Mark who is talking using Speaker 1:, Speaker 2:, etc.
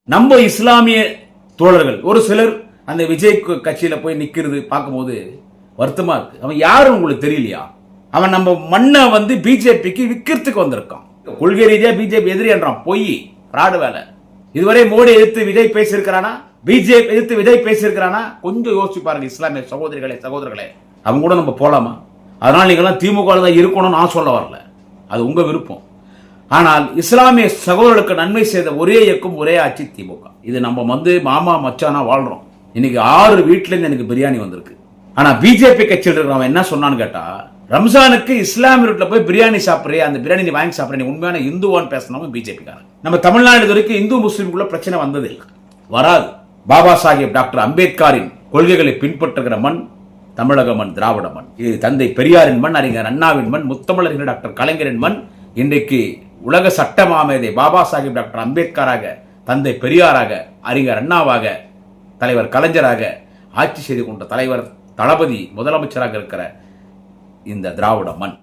Speaker 1: நம்ம இஸ்லாமிய தோழர்கள் ஒரு சிலர் அந்த விஜய் கட்சியில போய் நிக்கிறது பார்க்கும்போது வருத்தமா இருக்கு. அவன் யாரும் உங்களுக்கு தெரியலையா? அவன் நம்ம மண்ணை பிஜேபிக்கு விற்கிறதுக்கு வந்திருக்கான். கொள்கை ரீதியா பிஜேபி எதிரி என்றான். பொய், பிராடு வேலை. இதுவரை மோடி எதிர்த்து விஜய் பேசியிருக்கிறானா? பிஜேபி எதிர்த்து விஜய் பேசியிருக்கிறானா? கொஞ்சம் யோசிச்சு பாருங்க இஸ்லாமிய சகோதரர்களே. அவங்க கூட நம்ம போலாமா? அதனால நீங்களாம் திமுக தான் இருக்கணும்னு நான் சொல்ல வரல, அது உங்க விருப்பம். ஆனால் இஸ்லாமிய சகோதரர்களுக்கு நன்மை செய்த ஒரே இயக்கம் ஒரே ஆட்சி திமுக. இது நம்ம மாமா மச்சானா வாழ்றோம். இன்னைக்கு 6 வீட்டுல இருந்து எனக்கு பிரியாணி வந்திருக்கு. ஆனா பிஜேபி கட்சியில் இருக்கிறவன் என்ன சொன்னான்னு கேட்டா, ரம்ஜானுக்கு இஸ்லாமிய வீட்டுல போய் பிரியாணி சாப்பிடுறே, அந்த பிரியாணி நீ வாங்கி சாப்பிடுற, நீ உண்மையான இந்துவான்னு பேசணும் பிஜேபி காரன். நம்ம தமிழ்நாடு வரைக்கும் இந்து முஸ்லீம்குள்ள பிரச்சனை வந்தது இல்லை, வராது. பாபா சாஹேப் டாக்டர் அம்பேத்கரின் கொள்கைகளை பின்பற்றுகிற மண் தமிழக மண், திராவிட மண். இது தந்தை பெரியாரின் மண், அறிஞர் அண்ணாவின் மண், முத்தமிழறிஞர் டாக்டர் கலைஞரின் மண். இன்றைக்கு உலக சட்ட மாமேதை பாபா சாஹேப் டாக்டர் அம்பேத்கராக, தந்தை பெரியாராக, அறிஞர் அண்ணாவாக, தலைவர் கலைஞராக ஆட்சி செய்து கொண்ட தலைவர் தளபதி முதலமைச்சராக இருக்கிற இந்த திராவிட மண்.